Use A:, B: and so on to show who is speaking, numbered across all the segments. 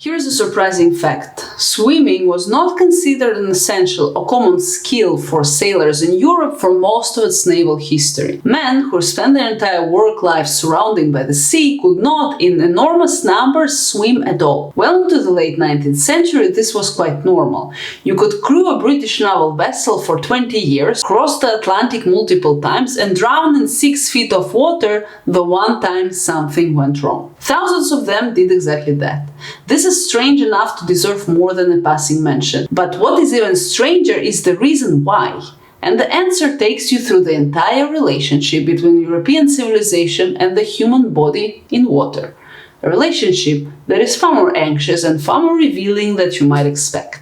A: Here's a surprising fact. Swimming was not considered an essential or common skill for sailors in Europe for most of its naval history. Men who spent their entire work life surrounded by the sea could not, in enormous numbers, swim at all. Well into the late 19th century, this was quite normal. You could crew a British naval vessel for 20 years, cross the Atlantic multiple times, and drown in 6 feet of water the one time something went wrong. Thousands of them did exactly that. This is strange enough to deserve more than a passing mention. But what is even stranger is the reason why. And the answer takes you through the entire relationship between European civilization and the human body in water. A relationship that is far more anxious and far more revealing than you might expect.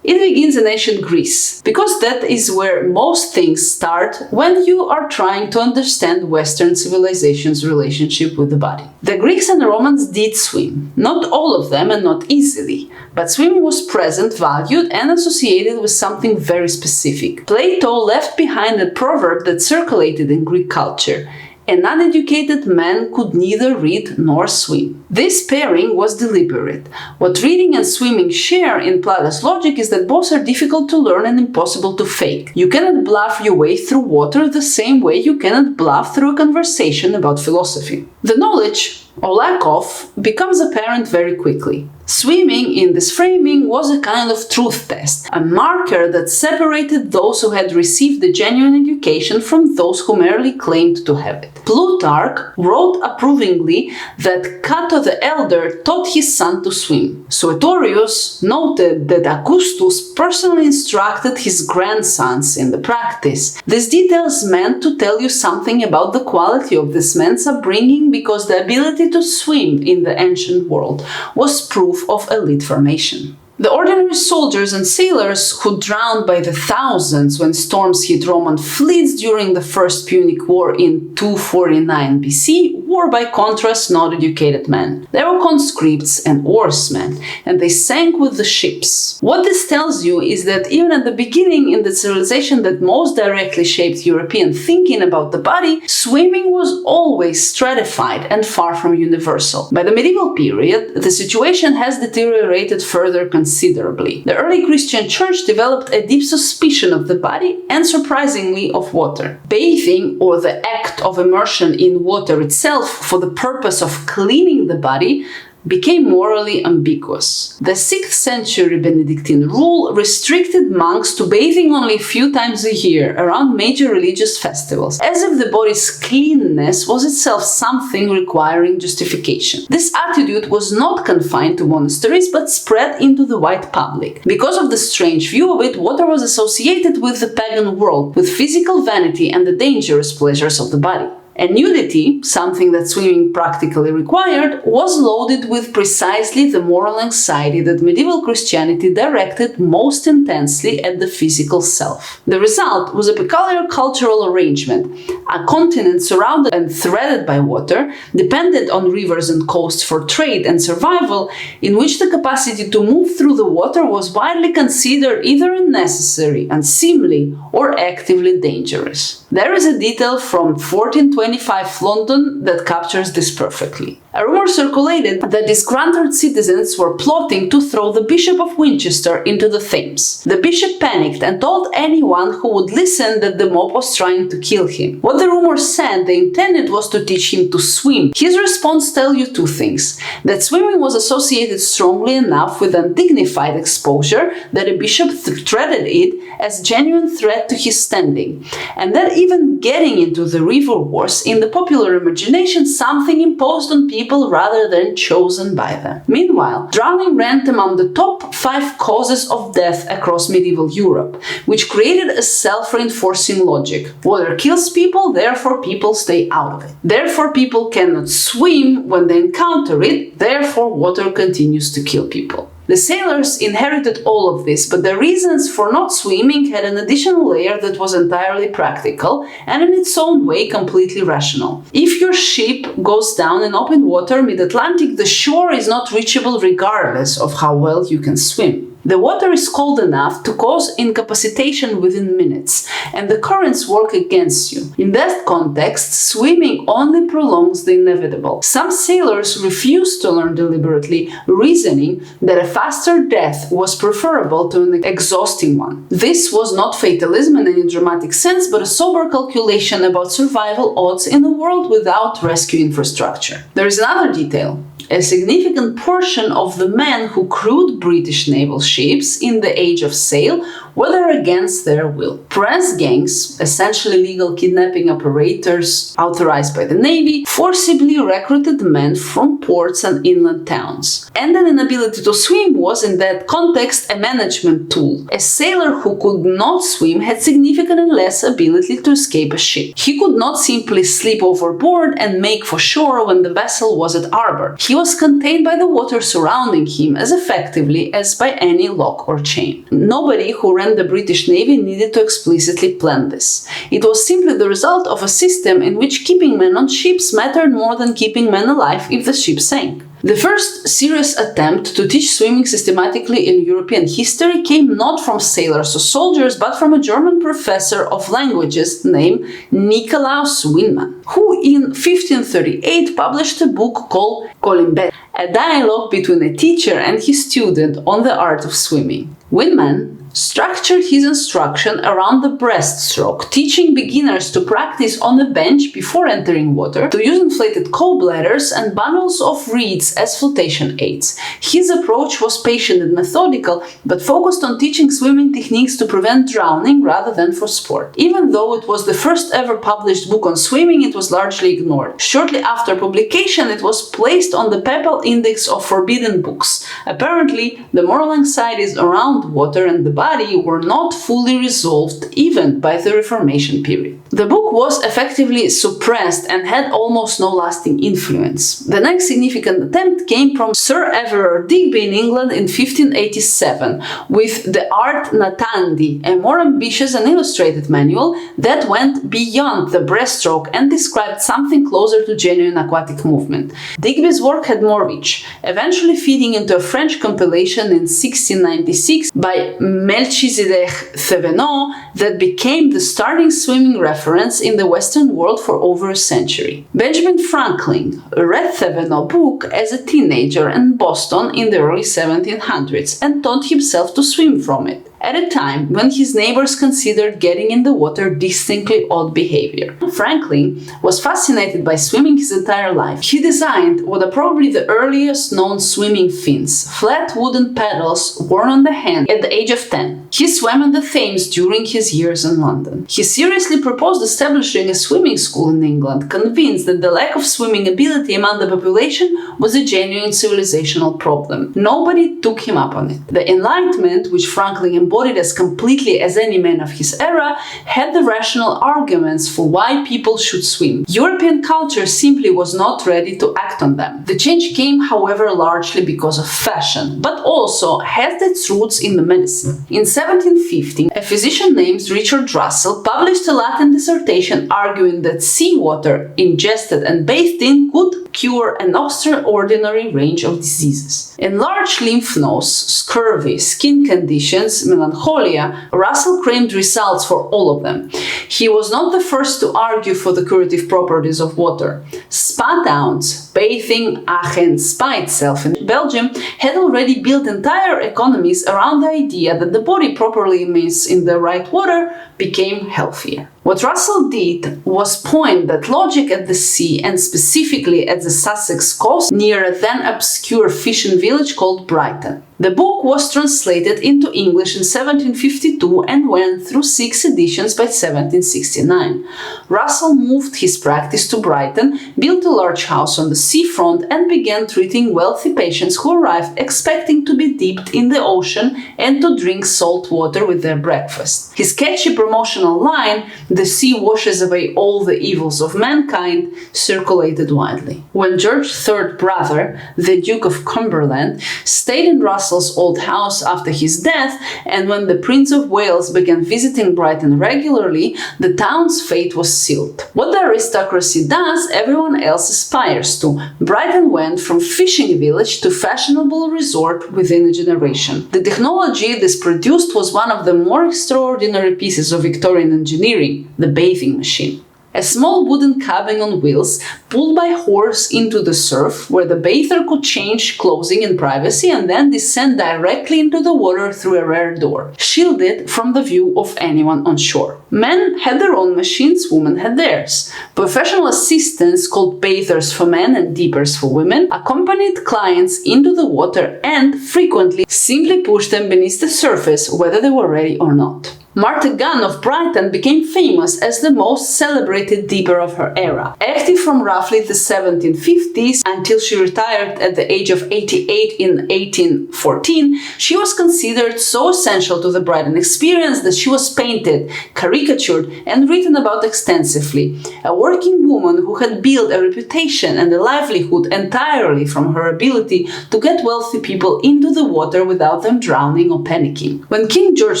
A: It begins in ancient Greece, because that is where most things start when you are trying to understand Western civilization's relationship with the body. The Greeks and the Romans did swim, not all of them and not easily, but swimming was present, valued, and associated with something very specific. Plato left behind a proverb that circulated in Greek culture: an uneducated man could neither read nor swim. This pairing was deliberate. What reading and swimming share in Plato's logic is that both are difficult to learn and impossible to fake. You cannot bluff your way through water the same way you cannot bluff through a conversation about philosophy. The knowledge, or lack of, becomes apparent very quickly. Swimming, in this framing, was a kind of truth test, a marker that separated those who had received a genuine education from those who merely claimed to have it. Plutarch wrote approvingly that Cato the Elder taught his son to swim. Suetorius noted that Augustus personally instructed his grandsons in the practice. These details meant to tell you something about the quality of this man's upbringing, because the ability to swim in the ancient world was proof of elite formation. The ordinary soldiers and sailors who drowned by the thousands when storms hit Roman fleets during the First Punic War in 249 BC were by contrast not educated men. They were conscripts and oarsmen, and they sank with the ships. What this tells you is that even at the beginning in the civilization that most directly shaped European thinking about the body, swimming was always stratified and far from universal. By the medieval period, the situation has deteriorated further considerably. The early Christian church developed a deep suspicion of the body and, surprisingly, of water. Bathing, or the act of immersion in water itself for the purpose of cleaning the body, became morally ambiguous. The 6th century Benedictine rule restricted monks to bathing only a few times a year around major religious festivals, as if the body's cleanness was itself something requiring justification. This attitude was not confined to monasteries but spread into the wide public. Because of the strange view of it, water was associated with the pagan world, with physical vanity and the dangerous pleasures of the body. And nudity, something that swimming practically required, was loaded with precisely the moral anxiety that medieval Christianity directed most intensely at the physical self. The result was a peculiar cultural arrangement, a continent surrounded and threaded by water, dependent on rivers and coasts for trade and survival, in which the capacity to move through the water was widely considered either unnecessary, unseemly, or actively dangerous. There is a detail from 1425 London that captures this perfectly. A rumor circulated that disgruntled citizens were plotting to throw the Bishop of Winchester into the Thames. The bishop panicked and told anyone who would listen that the mob was trying to kill him. What the rumor said they intended was to teach him to swim. His response tells you two things: that swimming was associated strongly enough with undignified exposure that a bishop treated it as genuine threat to his standing, and that even getting into the river was, in the popular imagination, something imposed on people rather than chosen by them. Meanwhile, drowning ranked among the top 5 causes of death across medieval Europe, which created a self-reinforcing logic. Water kills people, therefore people stay out of it. Therefore people cannot swim when they encounter it, therefore water continues to kill people. The sailors inherited all of this, but the reasons for not swimming had an additional layer that was entirely practical and in its own way completely rational. If your ship goes down in open water mid-Atlantic, the shore is not reachable regardless of how well you can swim. The water is cold enough to cause incapacitation within minutes, and the currents work against you. In that context, swimming only prolongs the inevitable. Some sailors refused to learn deliberately, reasoning that a faster death was preferable to an exhausting one. This was not fatalism in any dramatic sense, but a sober calculation about survival odds in a world without rescue infrastructure. There is another detail. A significant portion of the men who crewed British naval ships in the Age of Sail were there against their will. Press gangs, essentially legal kidnapping operators authorized by the Navy, forcibly recruited men from ports and inland towns. And an inability to swim was, in that context, a management tool. A sailor who could not swim had significantly less ability to escape a ship. He could not simply slip overboard and make for shore when the vessel was at harbor. He was contained by the water surrounding him as effectively as by any lock or chain. Nobody who ran the British Navy needed to explicitly plan this. It was simply the result of a system in which keeping men on ships mattered more than keeping men alive if the ship sank. The first serious attempt to teach swimming systematically in European history came not from sailors or soldiers, but from a German professor of languages named Nikolaus Wynmann, who in 1538 published a book called Colymbetes, a dialogue between a teacher and his student on the art of swimming. Wynmann structured his instruction around the breaststroke, teaching beginners to practice on a bench before entering water, to use inflated co-bladders and bundles of reeds as flotation aids. His approach was patient and methodical, but focused on teaching swimming techniques to prevent drowning rather than for sport. Even though it was the first ever published book on swimming, it was largely ignored. Shortly after publication, it was placed on the papal index of forbidden books. Apparently, the moral anxieties around water and the body were not fully resolved even by the Reformation period. The book was effectively suppressed and had almost no lasting influence. The next significant attempt came from Sir Everard Digby in England in 1587 with the Arte Natandi, a more ambitious and illustrated manual that went beyond the breaststroke and described something closer to genuine aquatic movement. Digby's work had more reach, eventually feeding into a French compilation in 1696 by Melchisédech Thevenot that became the starting swimming reference in the Western world for over a century. Benjamin Franklin read Thevenot book as a teenager in Boston in the early 1700s and taught himself to swim from it, at a time when his neighbors considered getting in the water distinctly odd behavior. Franklin was fascinated by swimming his entire life. He designed what are probably the earliest known swimming fins, flat wooden paddles worn on the hand at the age of 10. He swam in the Thames during his years in London. He seriously proposed establishing a swimming school in England, convinced that the lack of swimming ability among the population was a genuine civilizational problem. Nobody took him up on it. The Enlightenment, which Franklin embodied as completely as any man of his era, had the rational arguments for why people should swim. European culture simply was not ready to act on them. The change came, however, largely because of fashion, but also has its roots in the medicine. In 1750, a physician named Richard Russell published a Latin dissertation arguing that seawater ingested and bathed in could cure an extraordinary range of diseases. Enlarged lymph nodes, scurvy, skin conditions, melancholia, Russell claimed results for all of them. He was not the first to argue for the curative properties of water. Spa towns, bathing, Aachen, Spa itself in Belgium, had already built entire economies around the idea that the body properly immersed in the right water became healthier. What Russell did was point that logic at the sea, and specifically at the Sussex coast near a then obscure fishing village called Brighton. The book was translated into English in 1752 and went through 6 editions by 1769. Russell moved his practice to Brighton, built a large house on the seafront, and began treating wealthy patients who arrived expecting to be dipped in the ocean and to drink salt water with their breakfast. His catchy promotional line, "The sea washes away all the evils of mankind," circulated widely. When George III's brother, the Duke of Cumberland, stayed in Russell's Russell's old house after his death, and when the Prince of Wales began visiting Brighton regularly, the town's fate was sealed. What the aristocracy does, everyone else aspires to. Brighton went from fishing village to fashionable resort within a generation. The technology this produced was one of the more extraordinary pieces of Victorian engineering, the bathing machine. A small wooden cabin on wheels, pulled by horse into the surf, where the bather could change clothing in privacy and then descend directly into the water through a rear door, shielded from the view of anyone on shore. Men had their own machines, women had theirs. Professional assistants, called bathers for men and dippers for women, accompanied clients into the water and, frequently, simply pushed them beneath the surface, whether they were ready or not. Martha Gunn of Brighton became famous as the most celebrated dipper of her era. Active from roughly the 1750s until she retired at the age of 88 in 1814, she was considered so essential to the Brighton experience that she was painted, caricatured, and written about extensively. A working woman who had built a reputation and a livelihood entirely from her ability to get wealthy people into the water without them drowning or panicking. When King George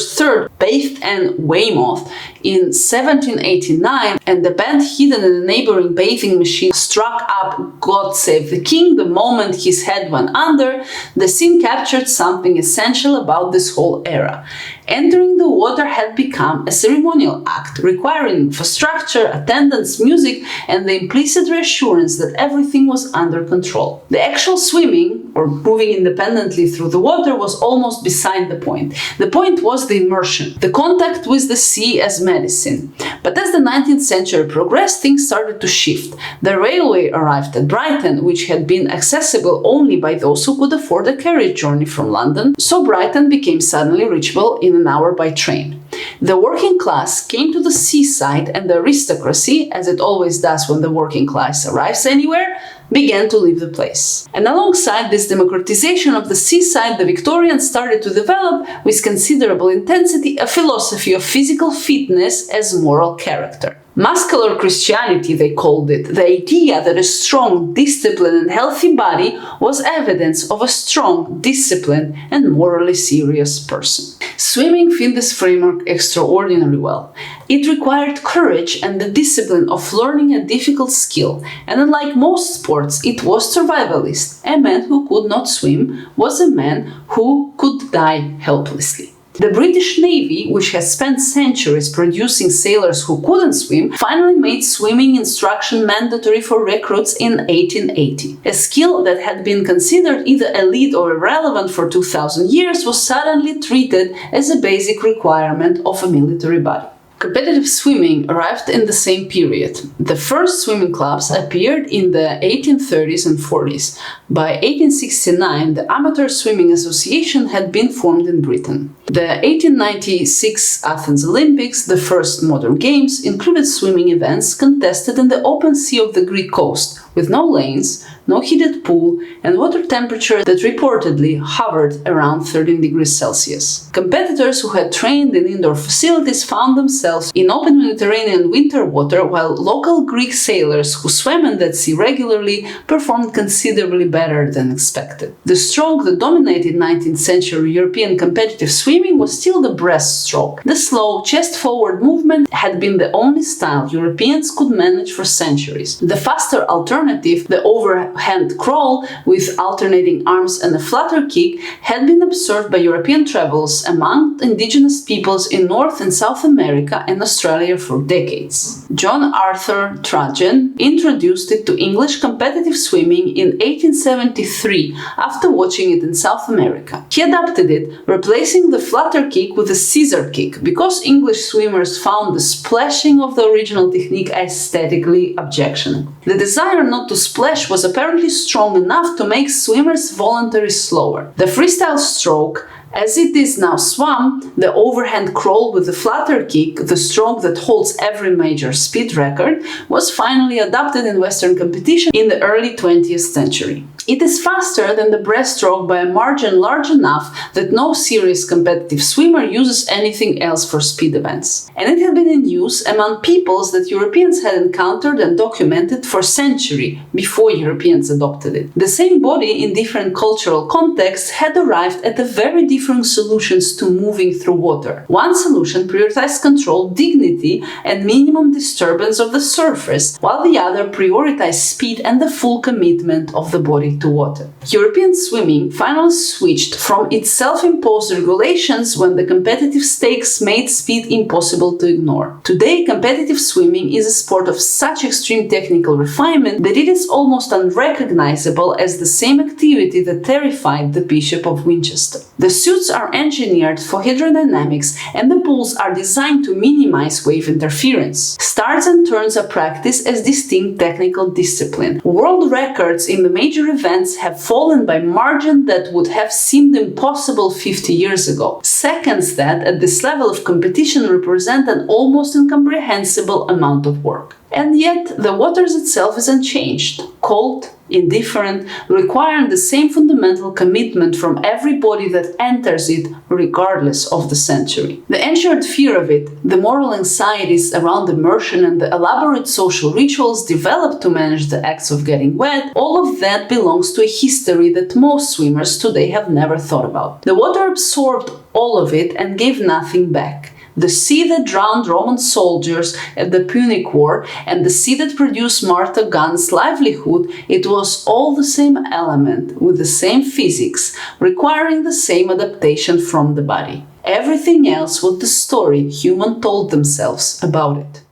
A: III bathed and Weymouth in 1789, and the band hidden in a neighboring bathing machine struck up God Save the King the moment his head went under, the scene captured something essential about this whole era. Entering the water had become a ceremonial act, requiring infrastructure, attendance, music, and the implicit reassurance that everything was under control. The actual swimming, or moving independently through the water, was almost beside the point. The point was the immersion, the contact with the sea as medicine. But as the 19th century progressed, things started to shift. The railway arrived at Brighton, which had been accessible only by those who could afford a carriage journey from London, so Brighton became suddenly reachable in an hour by train. The working class came to the seaside, and the aristocracy, as it always does when the working class arrives anywhere, began to leave the place. And alongside this democratization of the seaside, the Victorians started to develop, with considerable intensity, a philosophy of physical fitness as moral character. Muscular Christianity, they called it, the idea that a strong, disciplined and healthy body was evidence of a strong, disciplined and morally serious person. Swimming fit this framework extraordinarily well. It required courage and the discipline of learning a difficult skill, and unlike most sports, it was survivalist. A man who could not swim was a man who could die helplessly. The British Navy, which has spent centuries producing sailors who couldn't swim, finally made swimming instruction mandatory for recruits in 1880. A skill that had been considered either elite or irrelevant for 2000 years was suddenly treated as a basic requirement of a military body. Competitive swimming arrived in the same period. The first swimming clubs appeared in the 1830s and 40s. By 1869, the Amateur Swimming Association had been formed in Britain. The 1896 Athens Olympics, the first modern games, included swimming events contested in the open sea of the Greek coast, with no lanes, no heated pool, and water temperature that reportedly hovered around 13 degrees Celsius. Competitors who had trained in indoor facilities found themselves in open Mediterranean winter water, while local Greek sailors who swam in that sea regularly performed considerably better than expected. The stroke that dominated 19th century European competitive swimming was still the breaststroke. The slow, chest-forward movement had been the only style Europeans could manage for centuries. The faster alternative, the overhand crawl with alternating arms and a flutter kick, had been observed by European travelers among indigenous peoples in North and South America and Australia for decades. John Arthur Trajan introduced it to English competitive swimming in 1873 after watching it in South America. He adapted it, replacing the flutter kick with a scissor kick, because English swimmers found the splashing of the original technique aesthetically objectionable. The desire not to splash was apparently strong enough to make swimmers voluntarily slower. The freestyle stroke, as it is now swum, the overhand crawl with the flutter kick, the stroke that holds every major speed record, was finally adopted in Western competition in the early 20th century. It is faster than the breaststroke by a margin large enough that no serious competitive swimmer uses anything else for speed events. And it had been in use among peoples that Europeans had encountered and documented for centuries before Europeans adopted it. The same body in different cultural contexts had arrived at a very different solutions to moving through water. One solution prioritized control, dignity, and minimum disturbance of the surface, while the other prioritized speed and the full commitment of the body to water. European swimming finally switched from its self-imposed regulations when the competitive stakes made speed impossible to ignore. Today, competitive swimming is a sport of such extreme technical refinement that it is almost unrecognizable as the same activity that terrified the Bishop of Winchester. The suits are engineered for hydrodynamics and the pools are designed to minimize wave interference. Starts and turns are practiced as distinct technical discipline. World records in the major events have fallen by margin that would have seemed impossible 50 years ago. Seconds that, at this level of competition, represent an almost incomprehensible amount of work. And yet, the waters itself is unchanged, cold, indifferent, requiring the same fundamental commitment from everybody that enters it, regardless of the century. The ensured fear of it, the moral anxieties around immersion, and the elaborate social rituals developed to manage the acts of getting wet, all of that belongs to a history that most swimmers today have never thought about. The water absorbed all of it and gave nothing back. The sea that drowned Roman soldiers at the Punic War and the sea that produced Martha Gunn's livelihood, it was all the same element with the same physics, requiring the same adaptation from the body. Everything else was the story humans told themselves about it.